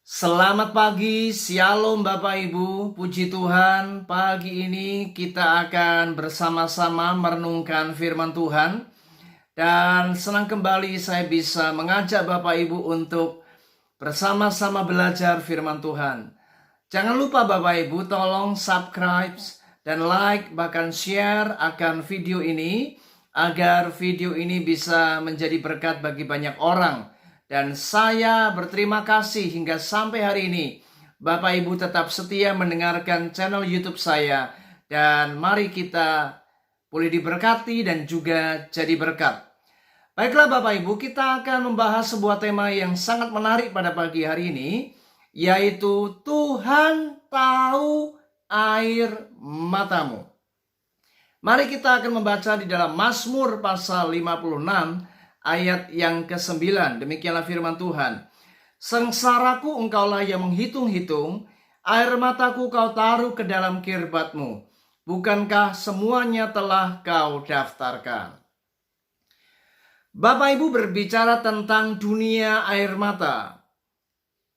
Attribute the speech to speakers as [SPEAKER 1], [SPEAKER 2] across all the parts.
[SPEAKER 1] Selamat pagi, Shalom Bapak Ibu, puji Tuhan. Pagi ini kita akan bersama-sama merenungkan firman Tuhan. Dan senang kembali saya bisa mengajak Bapak Ibu untuk bersama-sama belajar firman Tuhan. Jangan lupa Bapak Ibu tolong subscribe dan like bahkan share akan video ini agar video ini bisa menjadi berkat bagi banyak orang. Dan saya berterima kasih hingga sampai hari ini Bapak Ibu tetap setia mendengarkan channel YouTube saya. Dan mari kita boleh diberkati dan juga jadi berkat. Baiklah Bapak Ibu, kita akan membahas sebuah tema yang sangat menarik pada pagi hari ini, yaitu Tuhan tahu air matamu. Mari kita akan membaca di dalam Mazmur pasal 56 ayat yang ke-9. Demikianlah firman Tuhan. Sengsaraku engkaulah yang menghitung-hitung, air mataku kau taruh ke dalam kirbatmu. Bukankah semuanya telah kau daftarkan? Bapak Ibu berbicara tentang dunia air mata.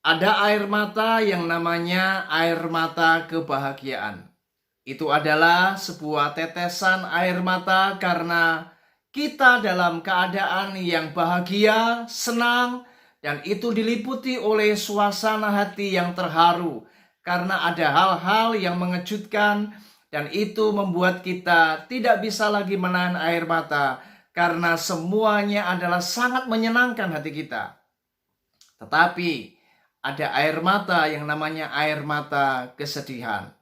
[SPEAKER 1] Ada air mata yang namanya air mata kebahagiaan. Itu adalah sebuah tetesan air mata karena kita dalam keadaan yang bahagia, senang, dan itu diliputi oleh suasana hati yang terharu. Karena ada hal-hal yang mengejutkan dan itu membuat kita tidak bisa lagi menahan air mata. Karena semuanya adalah sangat menyenangkan hati kita. Tetapi ada air mata yang namanya air mata kesedihan.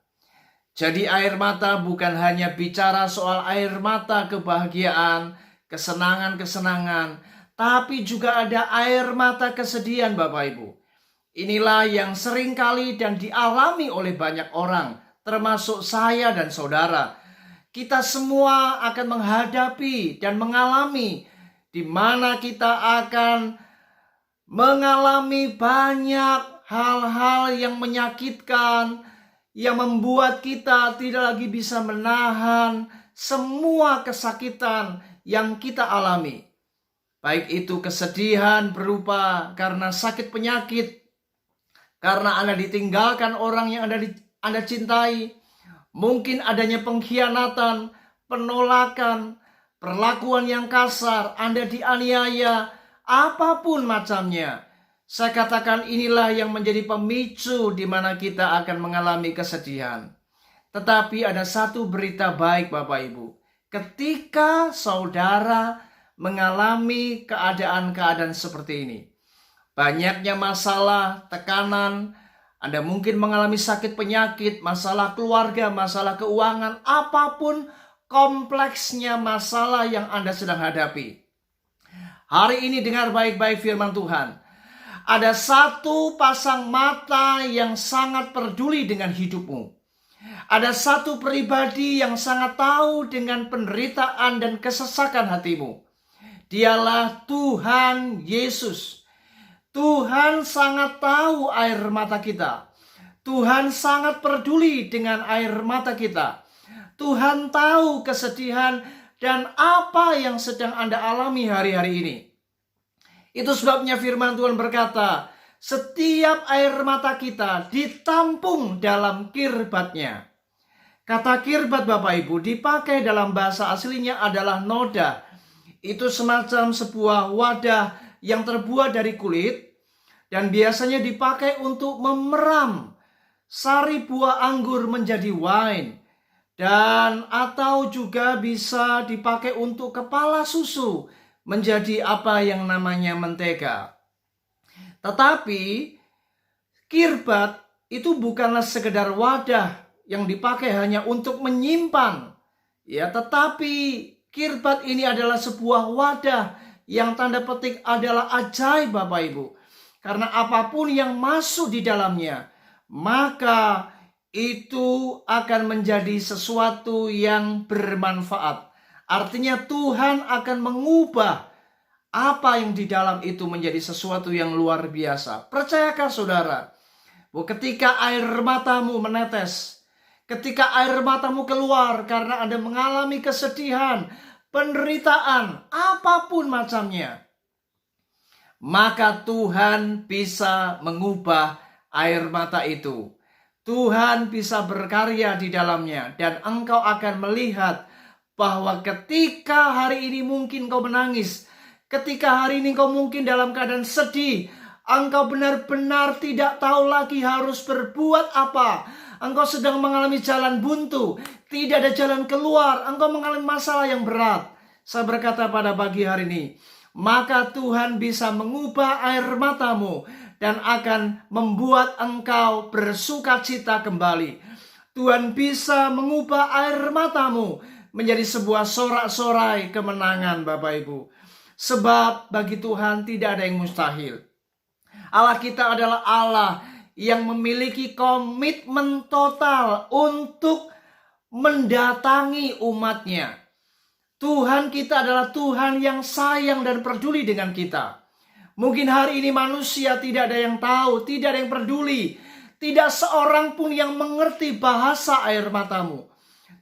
[SPEAKER 1] Jadi air mata bukan hanya bicara soal air mata kebahagiaan, kesenangan-kesenangan, tapi juga ada air mata kesedihan Bapak Ibu. Inilah yang sering kali dan dialami oleh banyak orang, termasuk saya dan saudara. Kita semua akan menghadapi dan mengalami di mana kita akan mengalami banyak hal-hal yang menyakitkan, yang membuat kita tidak lagi bisa menahan semua kesakitan yang kita alami. Baik itu kesedihan berupa karena sakit penyakit, karena Anda ditinggalkan orang yang Anda cintai, mungkin adanya pengkhianatan, penolakan, perlakuan yang kasar, Anda dianiaya, apapun macamnya. Saya katakan inilah yang menjadi pemicu di mana kita akan mengalami kesedihan. Tetapi ada satu berita baik Bapak Ibu. Ketika saudara mengalami keadaan-keadaan seperti ini, banyaknya masalah, tekanan, Anda mungkin mengalami sakit penyakit, masalah keluarga, masalah keuangan, apapun kompleksnya masalah yang Anda sedang hadapi. Hari ini dengar baik-baik firman Tuhan. Ada satu pasang mata yang sangat peduli dengan hidupmu. Ada satu pribadi yang sangat tahu dengan penderitaan dan kesesakan hatimu. Dialah Tuhan Yesus. Tuhan sangat tahu air mata kita. Tuhan sangat peduli dengan air mata kita. Tuhan tahu kesedihan dan apa yang sedang Anda alami hari-hari ini. Itu sebabnya firman Tuhan berkata, setiap air mata kita ditampung dalam kirbatnya. Kata kirbat Bapak Ibu dipakai dalam bahasa aslinya adalah noda. Itu semacam sebuah wadah yang terbuat dari kulit dan biasanya dipakai untuk memeram sari buah anggur menjadi wine. Dan atau juga bisa dipakai untuk kepala susu menjadi apa yang namanya mentega. Tetapi kirbat itu bukanlah sekedar wadah yang dipakai hanya untuk menyimpan. Ya, tetapi kirbat ini adalah sebuah wadah yang tanda petik adalah ajaib Bapak Ibu. Karena apapun yang masuk di dalamnya, maka itu akan menjadi sesuatu yang bermanfaat. Artinya Tuhan akan mengubah apa yang di dalam itu menjadi sesuatu yang luar biasa. Percayakah saudara, bahwa ketika air matamu menetes, ketika air matamu keluar karena Anda mengalami kesedihan, penderitaan, apapun macamnya, maka Tuhan bisa mengubah air mata itu. Tuhan bisa berkarya di dalamnya, dan engkau akan melihat bahwa ketika hari ini mungkin kau menangis, ketika hari ini kau mungkin dalam keadaan sedih, engkau benar-benar tidak tahu lagi harus berbuat apa. Engkau sedang mengalami jalan buntu, tidak ada jalan keluar, engkau mengalami masalah yang berat. Saya berkata pada pagi hari ini, maka Tuhan bisa mengubah air matamu dan akan membuat engkau bersukacita kembali. Tuhan bisa mengubah air matamu menjadi sebuah sorak-sorai kemenangan, Bapak Ibu. Sebab bagi Tuhan tidak ada yang mustahil. Allah kita adalah Allah yang memiliki komitmen total untuk mendatangi umatnya. Tuhan kita adalah Tuhan yang sayang dan peduli dengan kita. Mungkin hari ini manusia tidak ada yang tahu, tidak ada yang peduli. Tidak seorang pun yang mengerti bahasa air matamu.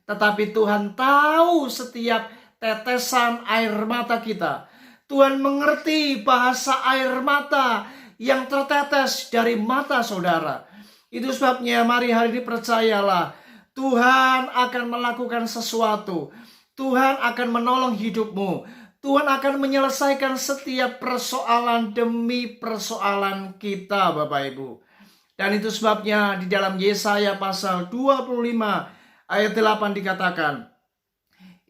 [SPEAKER 1] Tetapi Tuhan tahu setiap tetesan air mata kita. Tuhan mengerti bahasa air mata yang tertetes dari mata saudara. Itu sebabnya mari hari ini percayalah, Tuhan akan melakukan sesuatu. Tuhan akan menolong hidupmu. Tuhan akan menyelesaikan setiap persoalan demi persoalan kita, Bapak Ibu. Dan itu sebabnya di dalam Yesaya pasal 25 ayat 8 dikatakan,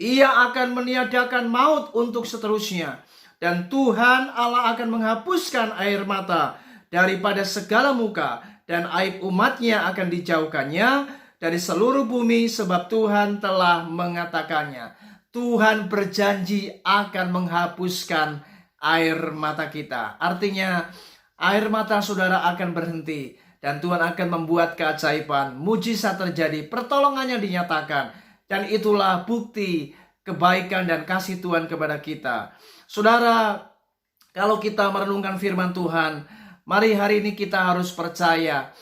[SPEAKER 1] Ia akan meniadakan maut untuk seterusnya, dan Tuhan Allah akan menghapuskan air mata daripada segala muka, dan aib umatnya akan dijauhkannya dari seluruh bumi, sebab Tuhan telah mengatakannya. Tuhan berjanji akan menghapuskan air mata kita. Artinya air mata saudara akan berhenti, dan Tuhan akan membuat keajaiban, mujizat terjadi, pertolongannya dinyatakan. Dan itulah bukti kebaikan dan kasih Tuhan kepada kita. Saudara, kalau kita merenungkan firman Tuhan, mari hari ini kita harus percaya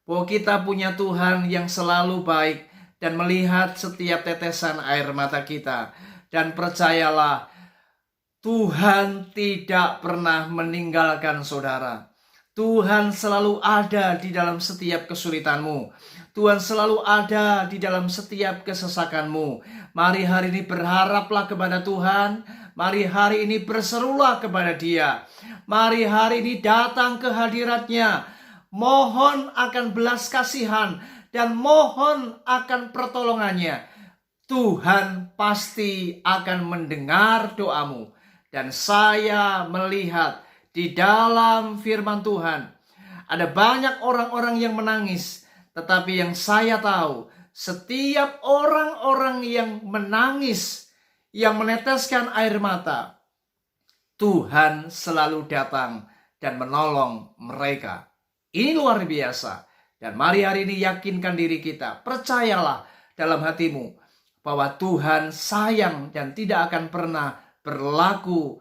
[SPEAKER 1] bahwa kita punya Tuhan yang selalu baik dan melihat setiap tetesan air mata kita. Dan percayalah, Tuhan tidak pernah meninggalkan saudara. Tuhan selalu ada di dalam setiap kesulitanmu. Tuhan selalu ada di dalam setiap kesesakanmu. Mari hari ini berharaplah kepada Tuhan. Mari hari ini berserulah kepada Dia. Mari hari ini datang ke hadirat-Nya. Mohon akan belas kasihan dan mohon akan pertolongannya. Tuhan pasti akan mendengar doamu. Dan saya melihat di dalam firman Tuhan ada banyak orang-orang yang menangis. Tetapi yang saya tahu, setiap orang-orang yang menangis, yang meneteskan air mata, Tuhan selalu datang dan menolong mereka. Ini luar biasa. Dan mari hari ini yakinkan diri kita. Percayalah dalam hatimu bahwa Tuhan sayang dan tidak akan pernah berlaku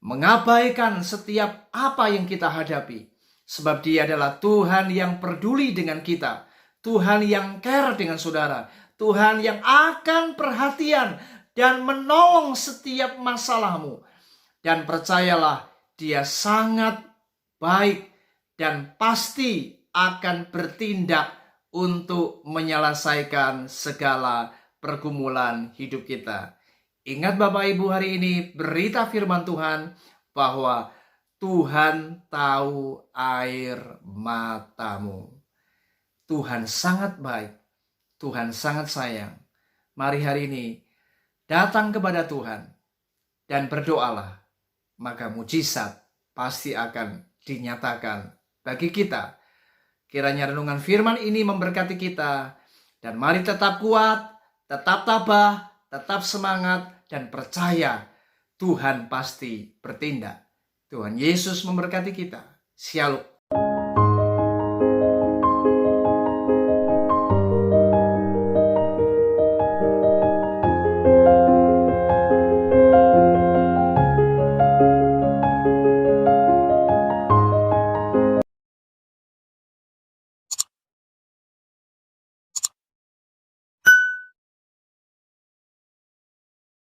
[SPEAKER 1] mengabaikan setiap apa yang kita hadapi. Sebab Dia adalah Tuhan yang peduli dengan kita. Tuhan yang care dengan saudara. Tuhan yang akan perhatian dan menolong setiap masalahmu. Dan percayalah, Dia sangat baik dan pasti akan bertindak untuk menyelesaikan segala pergumulan hidup kita. Ingat Bapak Ibu, hari ini berita firman Tuhan bahwa Tuhan tahu air matamu. Tuhan sangat baik. Tuhan sangat sayang. Mari hari ini datang kepada Tuhan dan berdoalah. Maka mujizat pasti akan dinyatakan bagi kita. Kiranya renungan firman ini memberkati kita. Dan mari tetap kuat, tetap tabah, tetap semangat, dan percaya Tuhan pasti bertindak. Tuhan Yesus memberkati kita. Shalom.